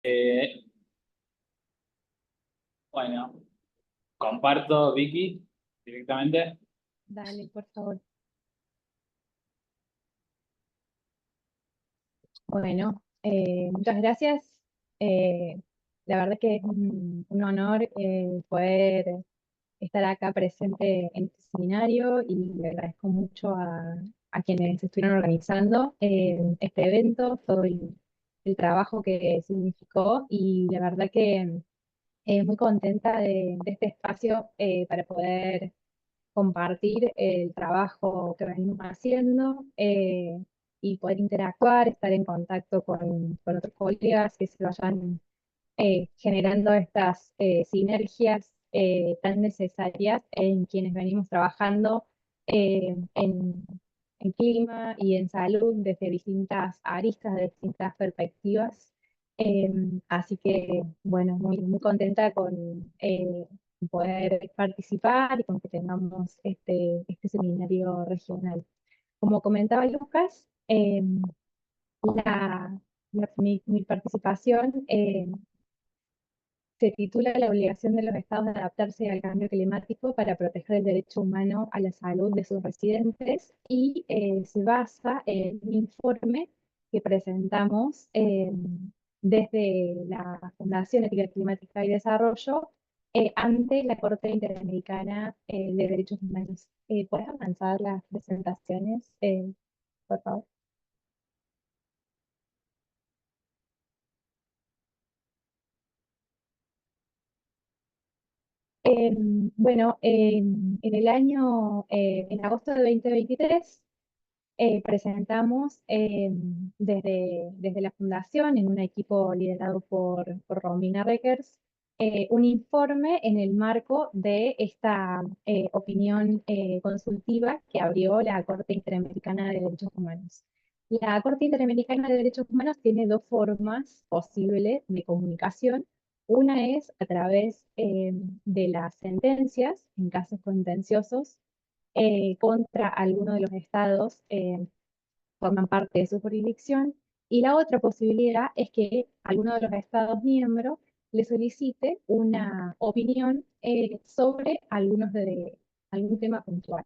Eh, bueno, comparto Vicky directamente. Dale, por favor. Bueno, muchas gracias. Eh, la verdad que es un honor poder estar acá presente en este seminario y le agradezco mucho a quienes estuvieron organizando este evento, todo el trabajo que significó y la verdad que muy contenta de este espacio para poder compartir el trabajo que venimos haciendo y poder interactuar, estar en contacto con otros colegas que se vayan generando estas sinergias tan necesarias en quienes venimos trabajando en clima y en salud desde distintas aristas, de distintas perspectivas. Eh, Así que, bueno, muy contenta con poder participar y con que tengamos este seminario regional. Como comentaba Lucas, mi participación se titula La obligación de los estados de adaptarse al cambio climático para proteger el derecho humano a la salud de sus residentes y se basa en un informe que presentamos desde la Fundación Ética Climática y Desarrollo ante la Corte Interamericana de Derechos Humanos. ¿Puedes avanzar las presentaciones, por favor? Bueno, en el año, en agosto de 2023, presentamos desde la fundación, en un equipo liderado por Romina Reckers, un informe en el marco de esta opinión consultiva que abrió la Corte Interamericana de Derechos Humanos. La Corte Interamericana de Derechos Humanos tiene dos formas posibles de comunicación. Una es a través de las sentencias en casos contenciosos contra alguno de los estados forman parte de su jurisdicción. Y la otra posibilidad es que alguno de los estados miembros le solicite una opinión sobre algún tema puntual.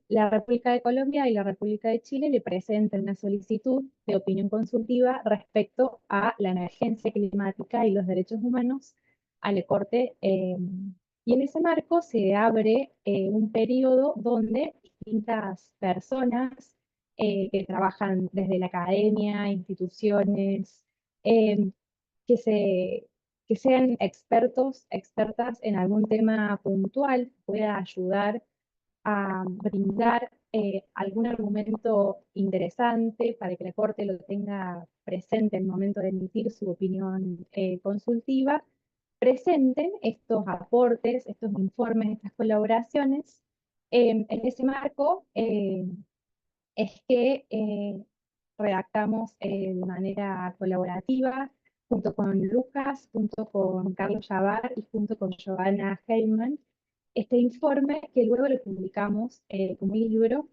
La República de Colombia y la República de Chile le presentan una solicitud de opinión consultiva respecto a la emergencia climática y los derechos humanos a la Corte. Y en ese marco se abre un periodo donde distintas personas que trabajan desde la academia, instituciones, eh, que, se, que sean expertos, expertas en algún tema puntual, pueda ayudar a brindar algún argumento interesante para que la Corte lo tenga presente en el momento de emitir su opinión consultiva, presenten estos aportes, estos informes, estas colaboraciones. En ese marco es que redactamos de manera colaborativa junto con Lucas, junto con Carlos Yavar y junto con Giovanna Heyman, este informe que luego lo publicamos como libro,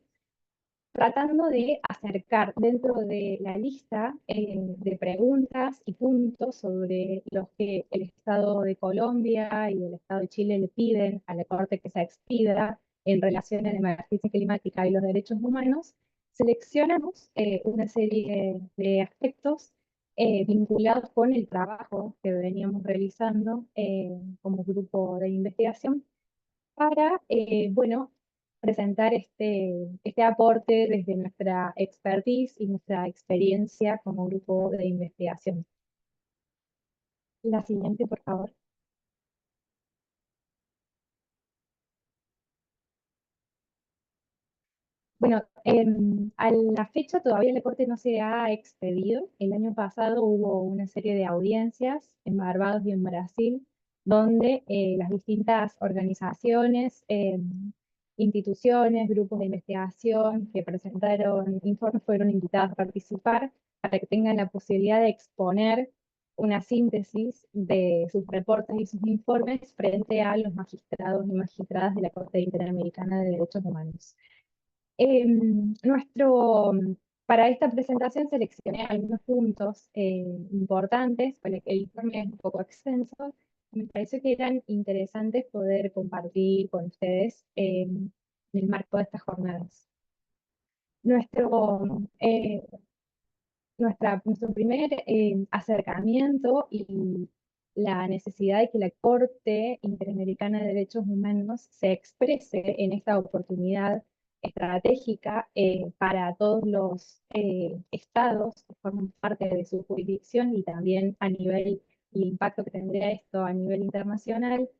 tratando de acercar dentro de la lista de preguntas y puntos sobre los que el Estado de Colombia y el Estado de Chile le piden a la Corte que se expida en relación a la emergencia climática y los derechos humanos, seleccionamos una serie de aspectos vinculados con el trabajo que veníamos realizando como grupo de investigación para, bueno, presentar este aporte desde nuestra expertise y nuestra experiencia como grupo de investigación. La siguiente, por favor. Bueno, a la fecha todavía la Corte no se ha expedido. El año pasado hubo una serie de audiencias en Barbados y en Brasil, donde las distintas organizaciones, instituciones, grupos de investigación que presentaron informes fueron invitados a participar para que tengan la posibilidad de exponer una síntesis de sus reportes y sus informes frente a los magistrados y magistradas de la Corte Interamericana de Derechos Humanos. Nuestro Para esta presentación seleccioné algunos puntos importantes, porque el informe es un poco extenso. Me pareció que eran interesantes poder compartir con ustedes en el marco de estas jornadas. Nuestro, nuestro primer acercamiento y la necesidad de que la Corte Interamericana de Derechos Humanos se exprese en esta oportunidad estratégica para todos los estados que forman parte de su jurisdicción y también a nivel, el impacto que tendría esto a nivel internacional,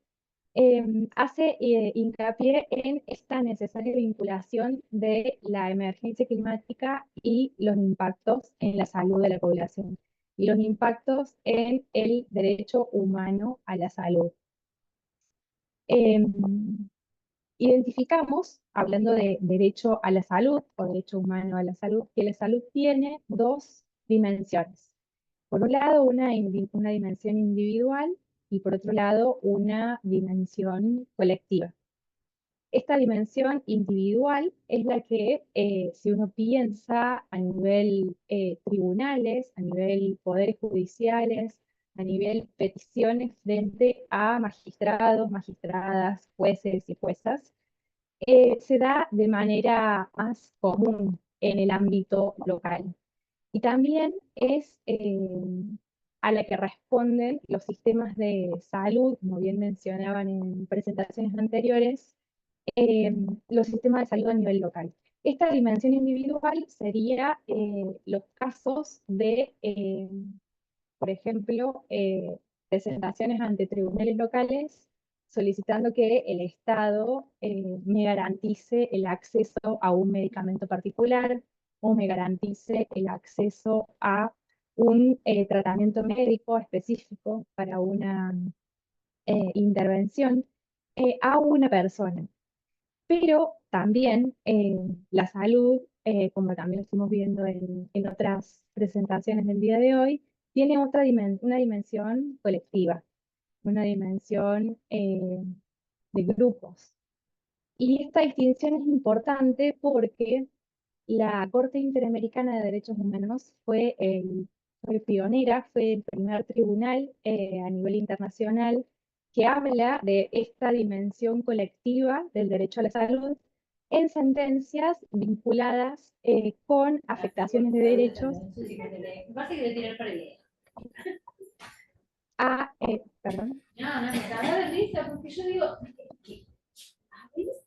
hace hincapié en esta necesaria vinculación de la emergencia climática y los impactos en la salud de la población y los impactos en el derecho humano a la salud. Em, Identificamos, hablando de derecho a la salud o derecho humano a la salud, que la salud tiene dos dimensiones. Por un lado, una dimensión individual y por otro lado, una dimensión colectiva. Esta dimensión individual es la que, si uno piensa a nivel tribunales, a nivel poderes judiciales, a nivel peticiones frente a magistrados, magistradas, jueces y juezas, se da de manera más común en el ámbito local. Y también es a la que responden los sistemas de salud, como bien mencionaban en presentaciones anteriores, los sistemas de salud a nivel local. Esta dimensión individual sería los casos de, por ejemplo, presentaciones ante tribunales locales solicitando que el Estado me garantice el acceso a un medicamento particular o me garantice el acceso a un tratamiento médico específico para una intervención a una persona. Pero también la salud, como también lo estuvimos viendo en otras presentaciones del día de hoy, tiene una dimensión colectiva, una dimensión de grupos. Y esta distinción es importante porque la Corte Interamericana de Derechos Humanos fue pionera, fue el primer tribunal a nivel internacional que habla de esta dimensión colectiva del derecho a la salud en sentencias vinculadas con afectaciones de derechos a, perdón, No, no, me cago de risa porque yo digo, ¿qué?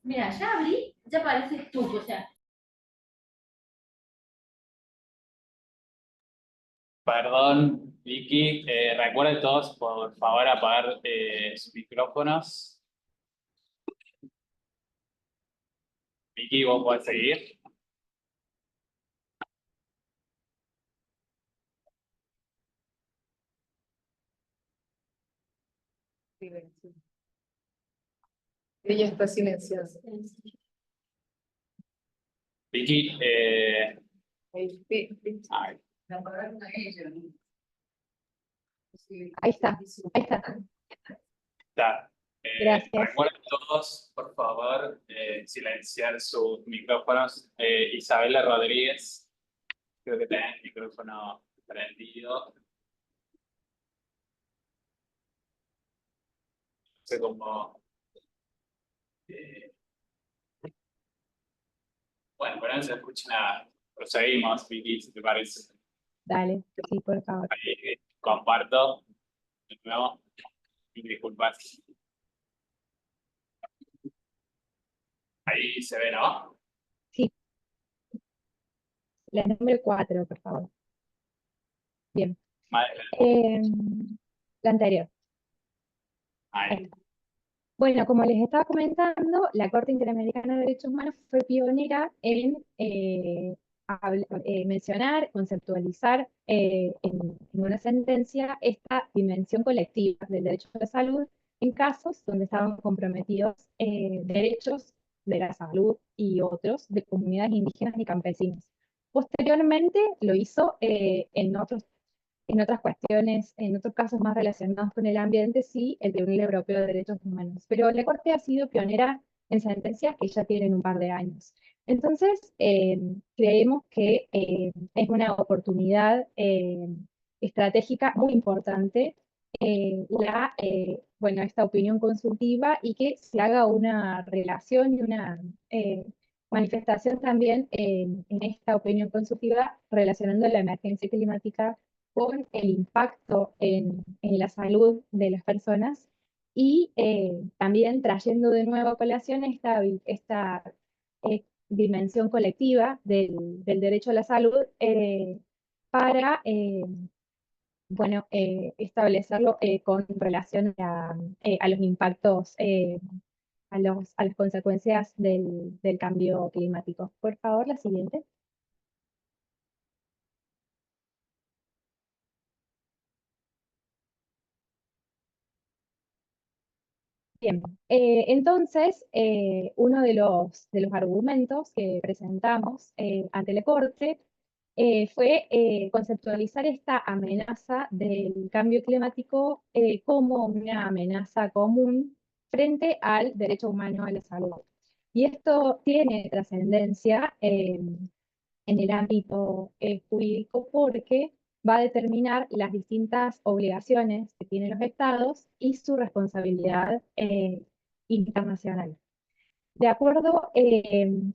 Mira, ya abrí, ya pareces tú, o sea. Perdón, Vicky, recuerden todos, por favor, apagar sus micrófonos. Vicky, vos podés seguir. Silencio. Ella está silenciada. Vicky, Ahí, sí, sí. ay, La apagaron a ella, ¿no? Sí. ahí está, ahí está. está. Gracias. Recuerden todos, por favor, silenciar sus micrófonos. Isabela Rodríguez, creo que tenés el micrófono prendido. No sé cómo. Bueno, pero no se escucha nada. Proseguimos, Vicky, si te parece. Dale, sí, por favor. Ahí, comparto. De nuevo, disculpas. Ahí se ve, ¿no? Sí, la número 4, por favor. Bien. Vale, La anterior. ahí. Bueno, como les estaba comentando, la Corte Interamericana de Derechos Humanos fue pionera en mencionar, conceptualizar en una sentencia esta dimensión colectiva del derecho a la salud en casos donde estaban comprometidos derechos de la salud y otros de comunidades indígenas y campesinas. Posteriormente lo hizo en otras cuestiones, en otros casos más relacionados con el ambiente, sí, el Tribunal Europeo de Derechos Humanos. Pero la Corte ha sido pionera en sentencias que ya tienen un par de años. Entonces, creemos que es una oportunidad estratégica muy importante bueno, esta opinión consultiva y que se haga una relación y una manifestación también en esta opinión consultiva relacionando la emergencia climática con el impacto en la salud de las personas y también trayendo de nuevo a colación esta dimensión colectiva del derecho a la salud para bueno, establecerlo con relación a los impactos, a las consecuencias del cambio climático. Por favor, la siguiente. Bien, entonces, uno de los argumentos que presentamos ante la Corte fue conceptualizar esta amenaza del cambio climático como una amenaza común frente al derecho humano a la salud. Y esto tiene trascendencia en el ámbito jurídico porque va a determinar las distintas obligaciones que tienen los estados y su responsabilidad internacional. De acuerdo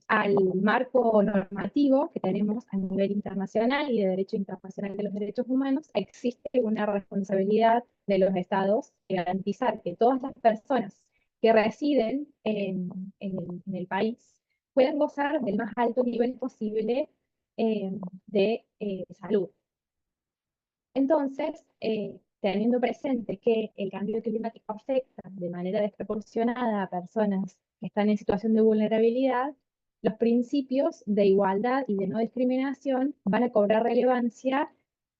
al marco normativo que tenemos a nivel internacional y de derecho internacional de los derechos humanos, existe una responsabilidad de los estados de garantizar que todas las personas que residen en el país puedan gozar del más alto nivel posible de salud. Entonces, teniendo presente que el cambio climático afecta de manera desproporcionada a personas que están en situación de vulnerabilidad, los principios de igualdad y de no discriminación van a cobrar relevancia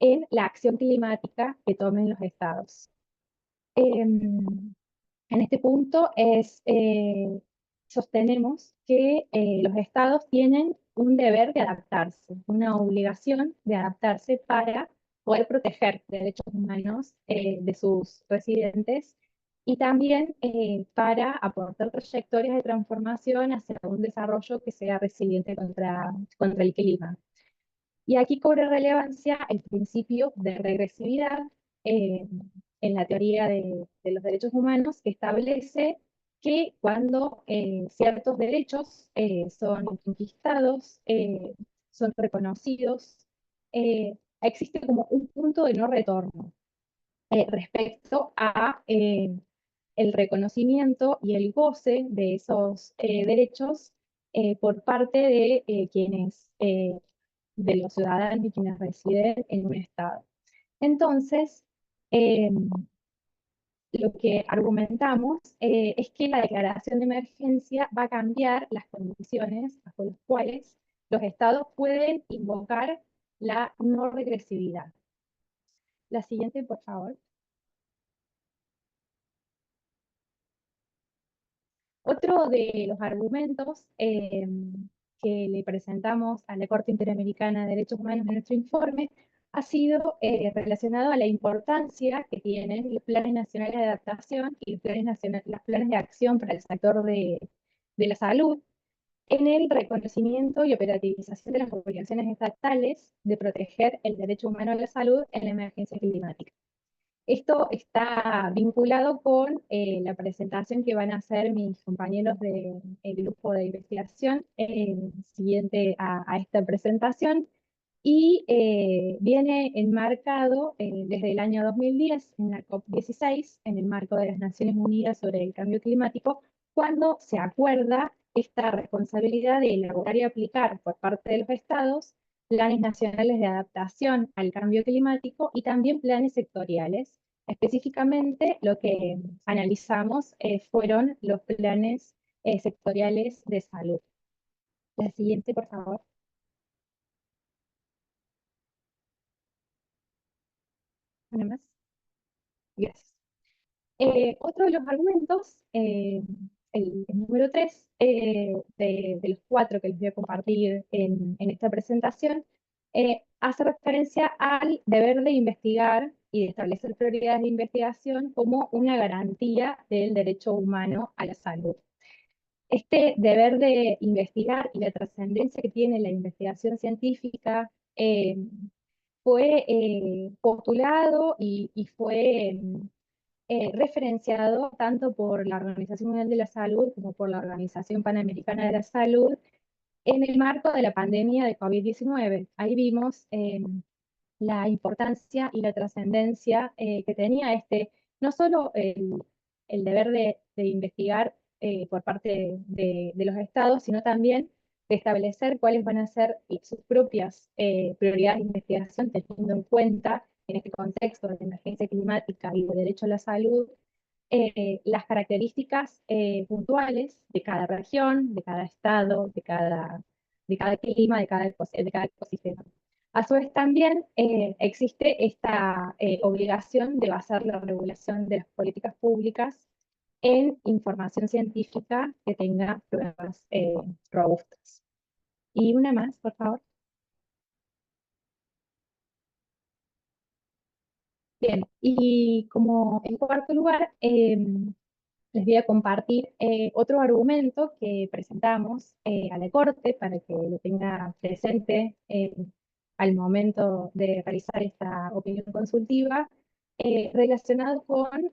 en la acción climática que tomen los estados. En este punto sostenemos que los estados tienen un deber de adaptarse, una obligación de adaptarse para poder proteger derechos humanos de sus residentes y también para aportar trayectorias de transformación hacia un desarrollo que sea resiliente contra el clima. Y aquí cobra relevancia el principio de regresividad eh, en la teoría de los derechos humanos, que establece que cuando ciertos derechos son conquistados, son reconocidos, existe como un punto de no retorno respecto a el reconocimiento y el goce de esos derechos por parte de quienes de los ciudadanos y quienes residen en un estado. Entonces, eh, lo que argumentamos es que la declaración de emergencia va a cambiar las condiciones bajo las cuales los estados pueden invocar la no regresividad. La siguiente, por favor. Otro de los argumentos que le presentamos a la Corte Interamericana de Derechos Humanos en nuestro informe ha sido relacionado a la importancia que tienen los planes nacionales de adaptación y los planes de acción para el sector de la salud en el reconocimiento y operativización de las obligaciones estatales de proteger el derecho humano a la salud en la emergencia climática. Esto está vinculado con la presentación que van a hacer mis compañeros del grupo de investigación siguiente a esta presentación y viene enmarcado desde el año 2010 en la COP16, en el marco de las Naciones Unidas sobre el Cambio Climático, cuando se acuerda esta responsabilidad de elaborar y aplicar por parte de los estados planes nacionales de adaptación al cambio climático y también planes sectoriales. Específicamente, lo que analizamos fueron los planes sectoriales de salud. La siguiente, por favor. Una más. Gracias. Otro de los argumentos, el número 3, de los 4 que les voy a compartir en esta presentación, hace referencia al deber de investigar y de establecer prioridades de investigación como una garantía del derecho humano a la salud. Este deber de investigar y la trascendencia que tiene la investigación científica fue postulado y fue referenciado tanto por la Organización Mundial de la Salud como por la Organización Panamericana de la Salud en el marco de la pandemia de COVID-19. Ahí vimos la importancia y la trascendencia que tenía no solo el deber de investigar por parte de los estados, sino también de establecer cuáles van a ser sus propias prioridades de investigación, teniendo en cuenta en este contexto de emergencia climática y de derecho a la salud, las características puntuales de cada región, de cada estado, de cada clima, de cada ecosistema. A su vez también existe esta obligación de basar la regulación de las políticas públicas en información científica que tenga pruebas robustas. Y una más, por favor. Bien, y como en cuarto lugar, les voy a compartir otro argumento que presentamos a la Corte para que lo tenga presente al momento de realizar esta opinión consultiva, relacionado con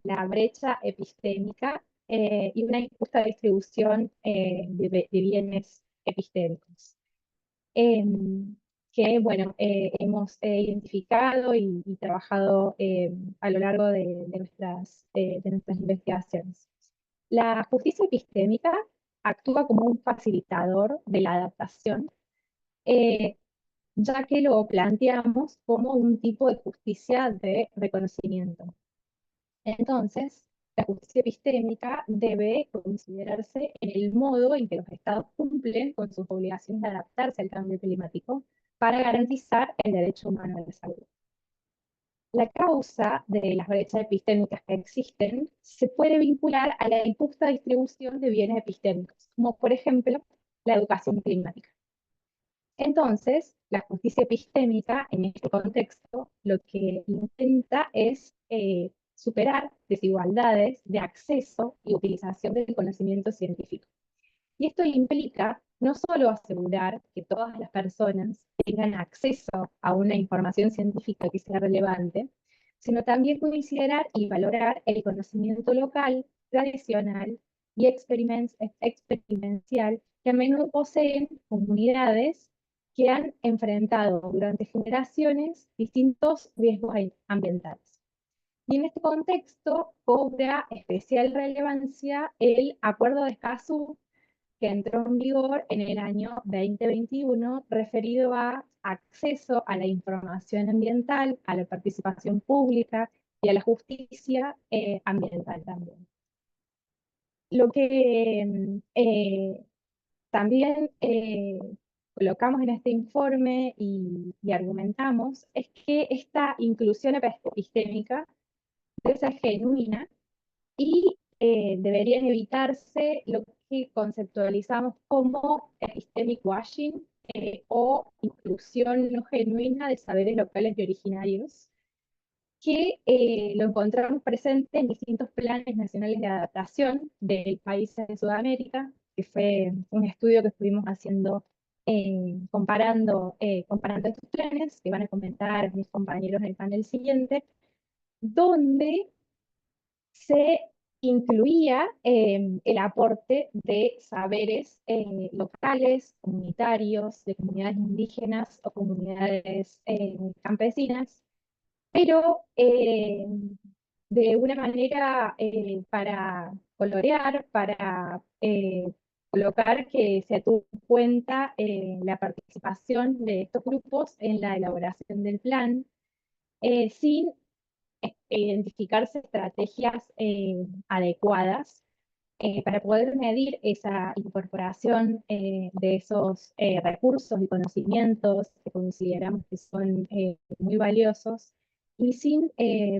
la brecha epistémica y una injusta distribución de bienes epistémicos. Que, bueno, hemos identificado y trabajado a lo largo de nuestras investigaciones. La justicia epistémica actúa como un facilitador de la adaptación, eh, ya que lo planteamos como un tipo de justicia de reconocimiento. Entonces, la justicia epistémica debe considerarse en el modo en que los estados cumplen con sus obligaciones de adaptarse al cambio climático para garantizar el derecho humano a la salud. La causa de las brechas epistémicas que existen se puede vincular a la injusta distribución de bienes epistémicos, como por ejemplo la educación climática. Entonces, la justicia epistémica en este contexto lo que intenta es superar desigualdades de acceso y utilización del conocimiento científico. Y esto implica no solo asegurar que todas las personas tengan acceso a una información científica que sea relevante, sino también considerar y valorar el conocimiento local, tradicional y experiencial que a menudo poseen comunidades que han enfrentado durante generaciones distintos riesgos ambientales. Y en este contexto cobra especial relevancia el Acuerdo de Escazú, que entró en vigor en el año 2021, referido a acceso a la información ambiental, a la participación pública y a la justicia ambiental también. Lo que también colocamos en este informe y argumentamos es que esta inclusión epistémica debe ser genuina y deberían evitarse lo que conceptualizamos como epistemic washing o inclusión no genuina de saberes locales y originarios, que lo encontramos presente en distintos planes nacionales de adaptación de países de Sudamérica, que fue un estudio que estuvimos haciendo comparando estos planes, que van a comentar mis compañeros en el panel siguiente, donde se incluía el aporte de saberes locales, comunitarios, de comunidades indígenas o comunidades campesinas, pero de una manera para colorear, para colocar que se tuvo en cuenta la participación de estos grupos en la elaboración del plan, sin identificarse estrategias adecuadas para poder medir esa incorporación de esos recursos y conocimientos que consideramos que son muy valiosos y sin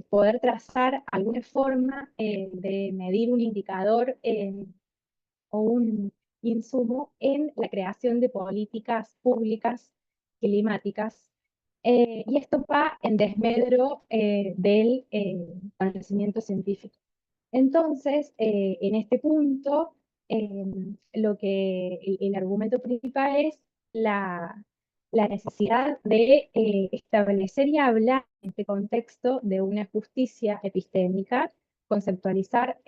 poder trazar alguna forma de medir un indicador o un insumo en la creación de políticas públicas climáticas. Y esto va en desmedro del conocimiento científico. Entonces, en este punto, el argumento principal es la necesidad de establecer y hablar en este contexto de una justicia epistémica, conceptualizar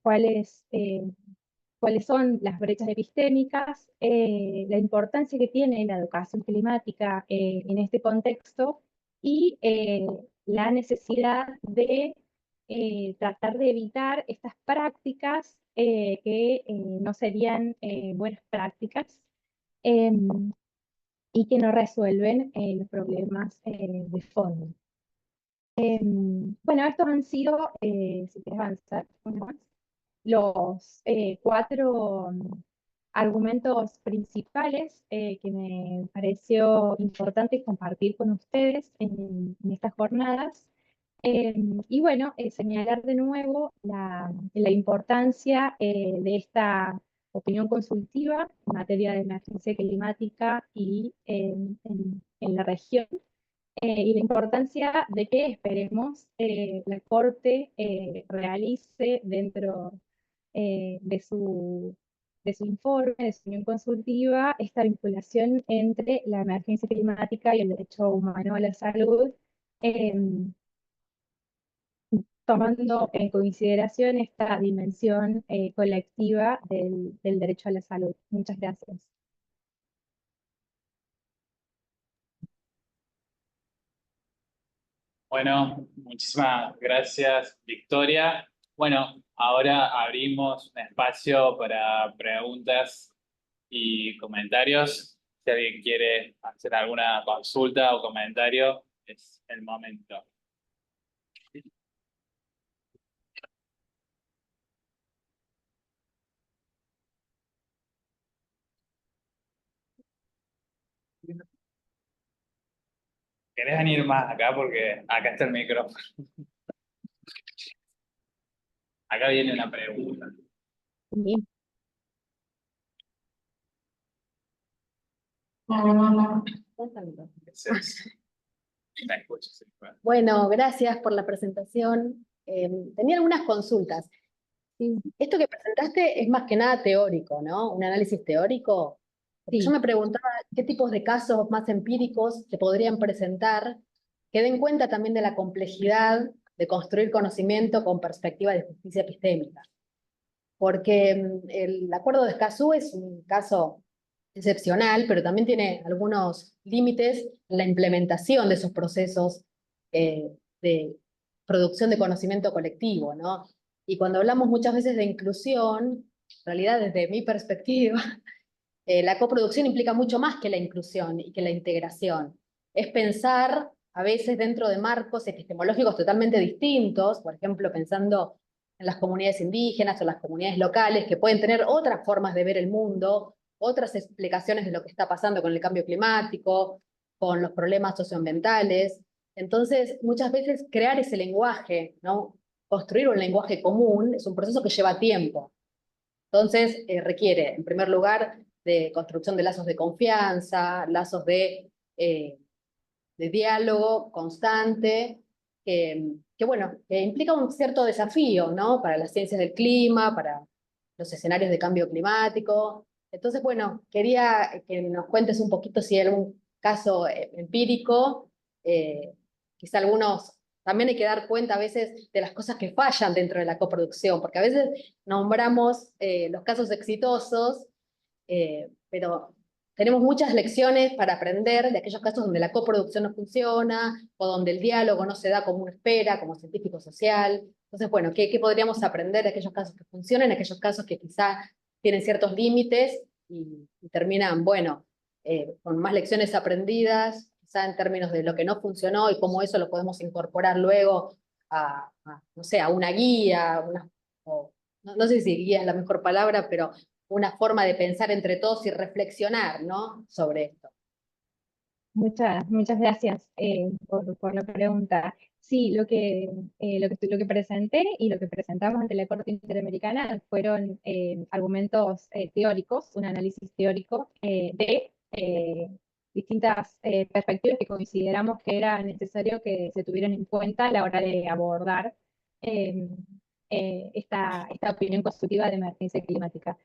cuáles son las brechas epistémicas, la importancia que tiene la educación climática en este contexto y la necesidad de tratar de evitar estas prácticas que no serían buenas prácticas em, y que no resuelven los problemas de fondo. Bueno, estos han sido, si quieres avanzar una más, los cuatro argumentos principales que me pareció importante compartir con ustedes en estas jornadas. Y bueno, señalar de nuevo la importancia de esta opinión consultiva en materia de emergencia climática y en la región, y la importancia de que esperemos la Corte realice dentro de su informe, de su opinión consultiva, esta vinculación entre la emergencia climática y el derecho humano a la salud, em, tomando en consideración esta dimensión colectiva del derecho a la salud. Muchas gracias. Bueno, muchísimas gracias, Victoria. Bueno, ahora abrimos un espacio para preguntas y comentarios. Si alguien quiere hacer alguna consulta o comentario, es el momento. ¿Querés venir más acá? Porque acá está el micrófono. Acá viene una pregunta. Bien. La escucho, sí, bueno. Bueno, gracias por la presentación. Tenía algunas consultas. Sí, Esto que presentaste es más que nada teórico, ¿no? Un análisis teórico. Porque sí. yo me preguntaba qué tipos de casos más empíricos se podrían presentar que den cuenta también de la complejidad de construir conocimiento con perspectiva de justicia epistémica. Porque el Acuerdo de Escazú es un caso excepcional, pero también tiene algunos límites en la implementación de esos procesos de producción de conocimiento colectivo, ¿no? Y cuando hablamos muchas veces de inclusión, en realidad desde mi perspectiva, la coproducción implica mucho más que la inclusión y que la integración. Es pensar a veces dentro de marcos epistemológicos totalmente distintos, por ejemplo, pensando en las comunidades indígenas o las comunidades locales que pueden tener otras formas de ver el mundo, otras explicaciones de lo que está pasando con el cambio climático, con los problemas socioambientales. Entonces, muchas veces crear ese lenguaje, ¿no? Construir un lenguaje común es un proceso que lleva tiempo. Entonces, requiere, en primer lugar, de construcción de lazos de confianza, lazos de diálogo constante, bueno, que implica un cierto desafío, ¿no? Para las ciencias del clima, para los escenarios de cambio climático. Entonces, bueno, quería que nos cuentes un poquito si hay algún caso empírico, quizá algunos. También hay que dar cuenta a veces de las cosas que fallan dentro de la coproducción, porque a veces nombramos los casos exitosos, pero tenemos muchas lecciones para aprender de aquellos casos donde la coproducción no funciona o donde el diálogo no se da como uno espera, como científico social. Entonces, bueno, ¿qué podríamos aprender de aquellos casos que funcionan, de aquellos casos que quizá tienen ciertos límites y terminan, bueno, con más lecciones aprendidas, quizá en términos de lo que no funcionó y cómo eso lo podemos incorporar luego no sé, a una guía, no sé si guía es la mejor palabra, pero una forma de pensar entre todos y reflexionar, ¿no? Sobre esto. Muchas gracias por la pregunta. Sí, lo que presenté y lo que presentamos ante la Corte Interamericana fueron argumentos teóricos, un análisis teórico de distintas perspectivas que consideramos que era necesario que se tuvieran en cuenta a la hora de abordar esta opinión consultiva de emergencia climática.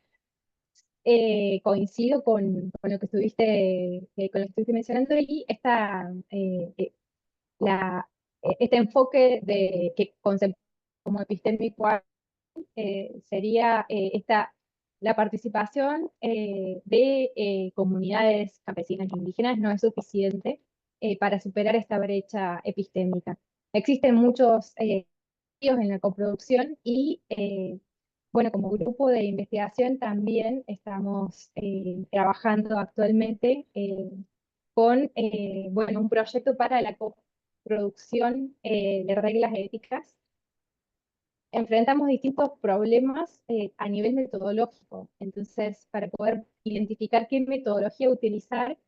coincido con lo que estuviste mencionando y este enfoque que conceptuamos como epistémico sería la participación de comunidades campesinas e indígenas no es suficiente para superar esta brecha epistémica. Existen muchos en la coproducción y bueno, como grupo de investigación también estamos trabajando actualmente con bueno, un proyecto para la coproducción de reglas éticas. Enfrentamos distintos problemas a nivel metodológico. Entonces, para poder identificar qué metodología utilizar,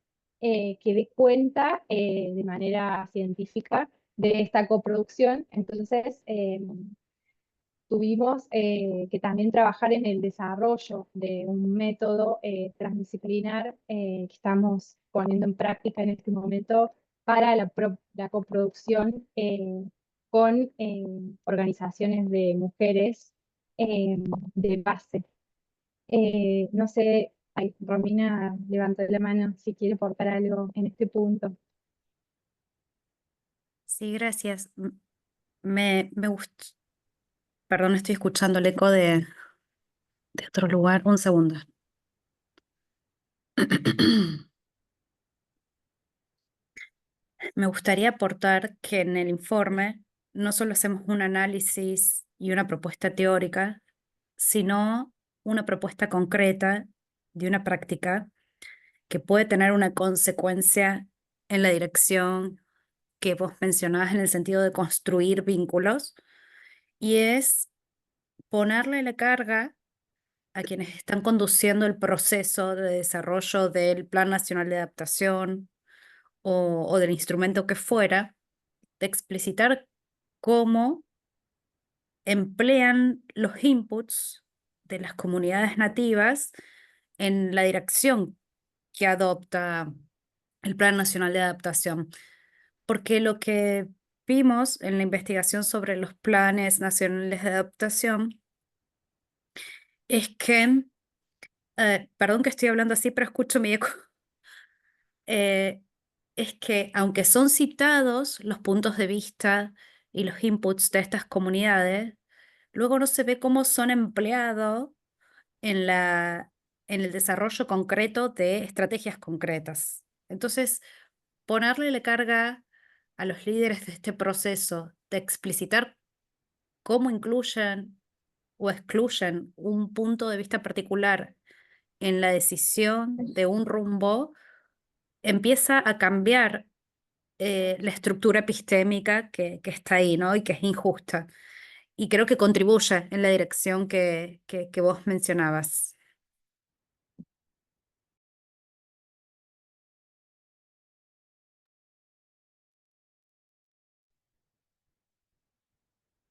que dé cuenta de manera científica de esta coproducción, entonces tuvimos que también trabajar en el desarrollo de un método transdisciplinar que estamos poniendo en práctica en este momento para la coproducción con organizaciones de mujeres de base. No sé, ay, Romina levantó la mano si quiere aportar algo en este punto. Sí, gracias. Me gustó. Perdón, estoy escuchando el eco de otro lugar. Un segundo. Me gustaría aportar que en el informe no solo hacemos un análisis y una propuesta teórica, sino una propuesta concreta de una práctica que puede tener una consecuencia en la dirección que vos mencionabas en el sentido de construir vínculos, y es ponerle la carga a quienes están conduciendo el proceso de desarrollo del Plan Nacional de Adaptación o del instrumento que fuera, de explicitar cómo emplean los inputs de las comunidades nativas en la dirección que adopta el Plan Nacional de Adaptación. Porque lo que vimos en la investigación sobre los planes nacionales de adaptación es que, perdón que estoy hablando así, pero escucho mi eco, es que aunque son citados los puntos de vista y los inputs de estas comunidades, luego no se ve cómo son empleados en en el desarrollo concreto de estrategias concretas. Entonces, ponerle la carga a los líderes de este proceso de explicitar cómo incluyen o excluyen un punto de vista particular en la decisión de un rumbo, empieza a cambiar la estructura epistémica que está ahí, ¿no? Y que es injusta. Y creo que contribuye en la dirección que vos mencionabas.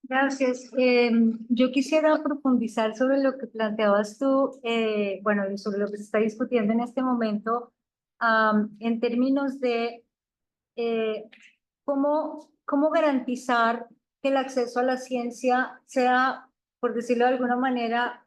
Gracias. Yo quisiera profundizar sobre lo que planteabas tú, bueno, y sobre lo que se está discutiendo en este momento, en términos de cómo garantizar que el acceso a la ciencia sea, por decirlo de alguna manera,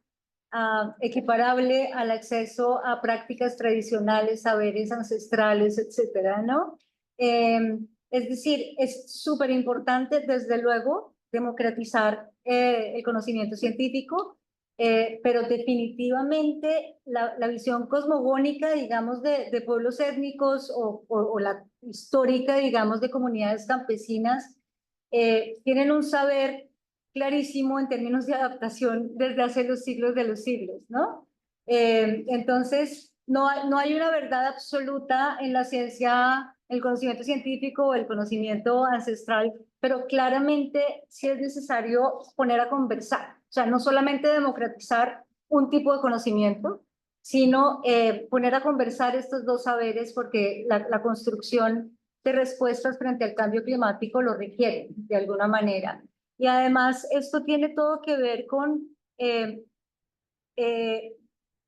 equiparable al acceso a prácticas tradicionales, saberes ancestrales, etcétera, ¿no? Es decir, es súper importante, desde luego, democratizar el conocimiento científico, pero definitivamente la visión cosmogónica, digamos, de pueblos étnicos o la histórica, digamos, de comunidades campesinas, tienen un saber clarísimo en términos de adaptación desde hace los siglos de los siglos, ¿no? Entonces, no hay una verdad absoluta en la ciencia, el conocimiento científico o el conocimiento ancestral, pero claramente sí es necesario poner a conversar, o sea, no solamente democratizar un tipo de conocimiento, sino poner a conversar estos dos saberes, porque la construcción de respuestas frente al cambio climático lo requiere de alguna manera. Y además esto tiene todo que ver con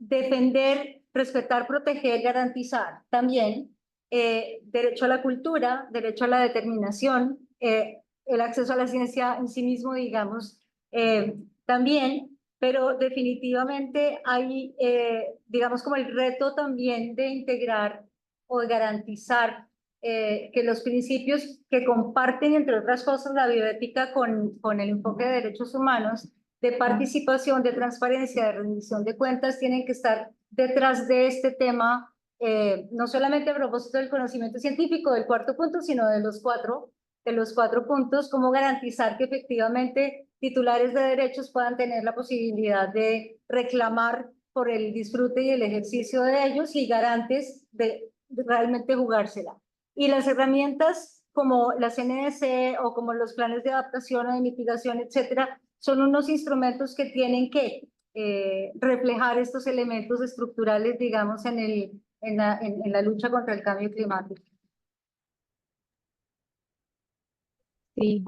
defender, respetar, proteger, garantizar también derecho a la cultura, derecho a la determinación, el acceso a la ciencia en sí mismo, digamos, también, pero definitivamente hay, digamos, como el reto también de integrar o de garantizar que los principios que comparten, entre otras cosas, la bioética con el enfoque de derechos humanos, de participación, de transparencia, de rendición de cuentas, tienen que estar detrás de este tema, no solamente a propósito del conocimiento científico del cuarto punto, sino de los cuatro puntos, cómo garantizar que efectivamente titulares de derechos puedan tener la posibilidad de reclamar por el disfrute y el ejercicio de ellos y garantes de realmente jugársela. Y las herramientas como las NDC o como los planes de adaptación o de mitigación, etcétera, son unos instrumentos que tienen que reflejar estos elementos estructurales, digamos, en la lucha contra el cambio climático. Sí,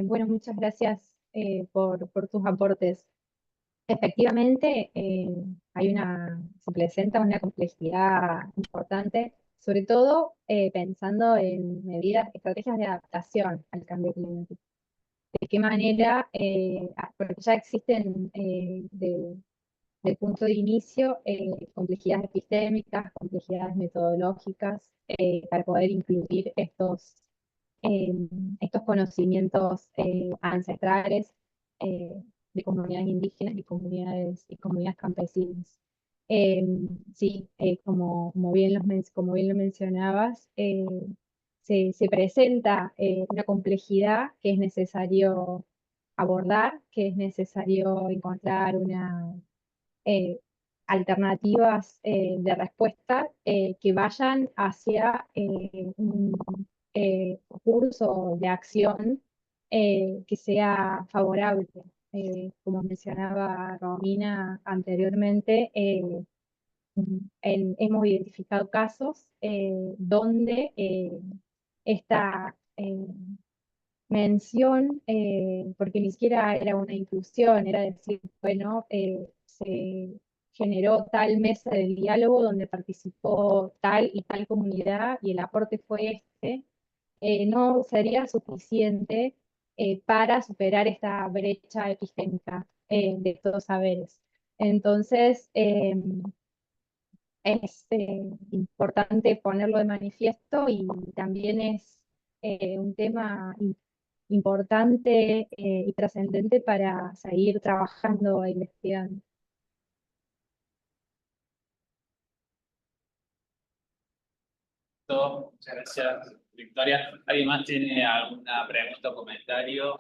bueno, muchas gracias por tus aportes. Efectivamente, se presenta una complejidad importante, sobre todo pensando en estrategias de adaptación al cambio climático. De qué manera, porque ya existen del punto de inicio complejidades epistémicas, complejidades metodológicas, para poder incluir eh, estos conocimientos ancestrales eh, de comunidades indígenas y comunidades campesinas. Sí, como bien lo mencionabas, se presenta una complejidad que es necesario abordar, que es necesario encontrar eh, alternativas de respuesta que vayan hacia un curso de acción que sea favorable. Como mencionaba Romina anteriormente, hemos identificado casos donde esta mención, porque ni siquiera era una inclusión, era decir, bueno, se generó tal mesa de diálogo donde participó tal y tal comunidad y el aporte fue este, no sería suficiente para superar esta brecha epistémica de estos saberes. Entonces, es importante ponerlo de manifiesto y también es un tema importante y trascendente para seguir trabajando e investigando. Muchas gracias, Victoria. ¿Alguien más tiene alguna pregunta o comentario?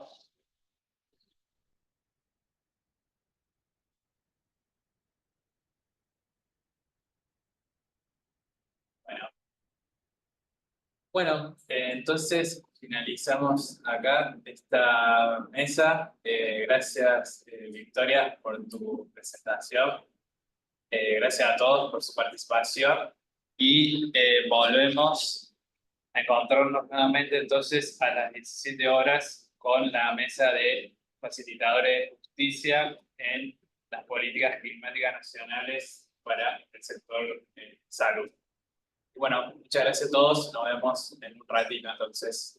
Bueno, entonces finalizamos acá esta mesa. Gracias, Victoria, por tu presentación. Gracias a todos por su participación. Y volvemos a encontrarnos nuevamente entonces a las 17 horas con la mesa de facilitadores de justicia en las políticas climáticas nacionales para el sector salud. Bueno, muchas gracias a todos. Nos vemos en un ratito entonces.